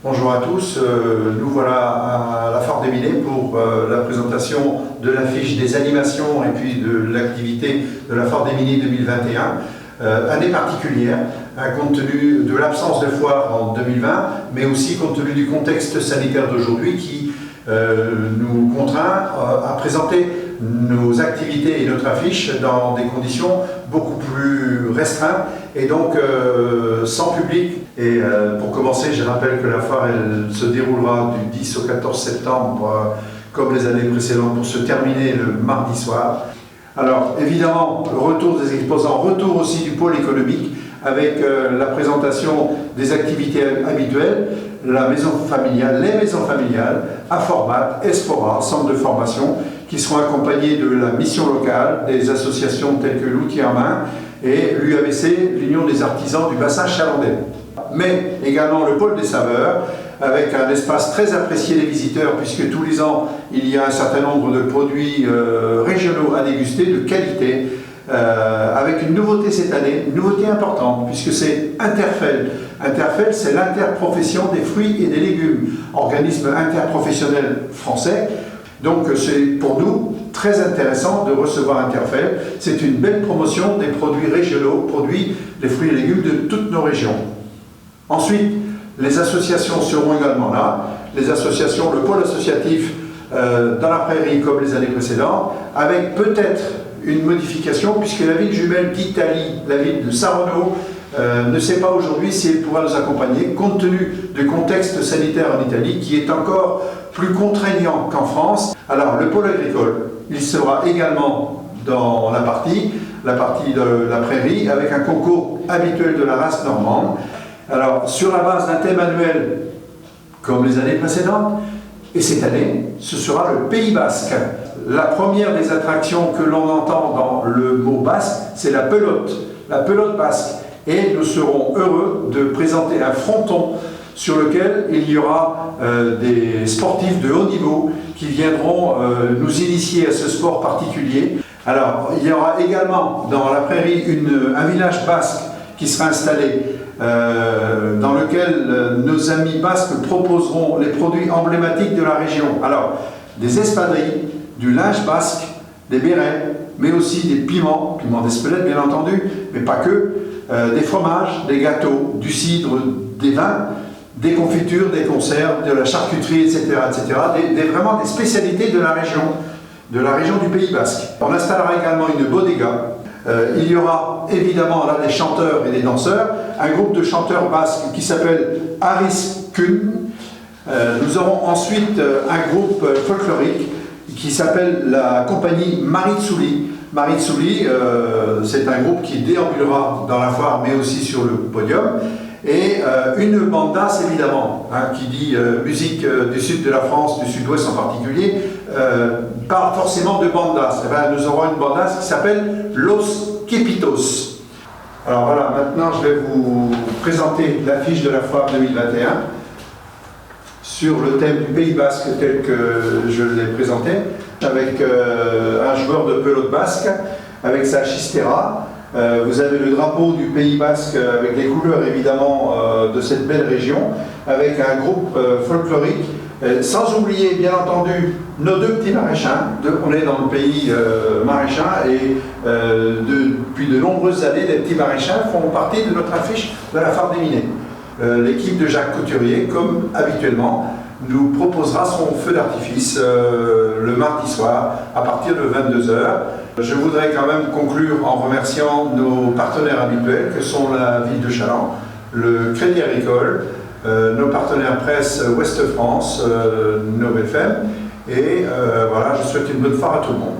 Bonjour à tous, nous voilà à la Foire des Millets pour la présentation de l'affiche des animations et puis de l'activité de la Foire des Millets 2021. Année particulière, compte tenu de l'absence de foire en 2020, mais aussi compte tenu du contexte sanitaire d'aujourd'hui qui nous contraint à présenter nos activités et notre affiche dans des conditions beaucoup plus restreintes et donc sans public. Et pour commencer, je rappelle que la foire elle se déroulera du 10 au 14 septembre comme les années précédentes pour se terminer le mardi soir. Alors évidemment, retour des exposants, retour aussi du pôle économique avec la présentation des activités habituelles, la maison familiale, les maisons familiales, Aformat, Espora, centre de formation, qui seront accompagnés de la mission locale, des associations telles que l'Outil en main et l'UABC, l'Union des artisans du bassin chalandais. Mais également le pôle des saveurs, avec un espace très apprécié des visiteurs, puisque tous les ans, il y a un certain nombre de produits régionaux à déguster, de qualité, avec une nouveauté cette année, une nouveauté importante, puisque c'est Interfel. Interfel, c'est l'interprofession des fruits et des légumes, organisme interprofessionnel français. Donc c'est pour nous très intéressant de recevoir Interfel. C'est une belle promotion des produits régionaux, produits des fruits et légumes de toutes nos régions. Ensuite, les associations seront également là. Les associations, le pôle associatif dans la prairie comme les années précédentes, avec peut-être une modification puisque la ville jumelle d'Italie, la ville de Saronno, ne sait pas aujourd'hui si elle pourra nous accompagner compte tenu du contexte sanitaire en Italie qui est encore plus contraignant qu'en France. Alors le pôle agricole, il sera également dans la partie de la prairie avec un concours habituel de la race normande. Alors sur la base d'un thème annuel comme les années précédentes, et cette année, ce sera le Pays basque. La première des attractions que l'on entend dans le mot basque, c'est la pelote basque. Et nous serons heureux de présenter un fronton sur lequel il y aura des sportifs de haut niveau qui viendront nous initier à ce sport particulier. Alors, il y aura également dans la prairie un village basque qui sera installé dans lequel nos amis basques proposeront les produits emblématiques de la région. Alors, des espadrilles, du linge basque, des bérets, mais aussi des piments d'Espelette bien entendu, mais pas que, des fromages, des gâteaux, du cidre, des vins, des confitures, des conserves, de la charcuterie, etc. Vraiment des spécialités de la région du Pays basque. On installera également une bodega. Il y aura évidemment là des chanteurs et des danseurs, un groupe de chanteurs basques qui s'appelle Aris Kun. Nous aurons ensuite un groupe folklorique qui s'appelle la compagnie Maritsuli. Maritsuli, c'est un groupe qui déambulera dans la foire mais aussi sur le podium. Et une bandasse évidemment, qui dit musique du sud de la France, du sud-ouest en particulier, parle forcément de bandasse. Et bien, nous aurons une bandasse qui s'appelle Los Quepitos. Alors voilà, maintenant je vais vous présenter l'affiche de la foire 2021 sur le thème du Pays basque tel que je l'ai présenté, avec un joueur de pelote basque, avec sa chistera. Vous avez le drapeau du Pays basque avec les couleurs évidemment de cette belle région, avec un groupe folklorique, sans oublier bien entendu nos deux petits maraîchins. On est dans le pays maraîchin et depuis de nombreuses années, les petits maraîchins font partie de notre affiche de la Foire des Millets. L'équipe de Jacques Couturier, comme habituellement, nous proposera son feu d'artifice le mardi soir à partir de 22 h. Je voudrais quand même conclure en remerciant nos partenaires habituels que sont la ville de Chaland, le Crédit Agricole, nos partenaires presse Ouest France, Nov FM et voilà, je souhaite une bonne foire à tout le monde.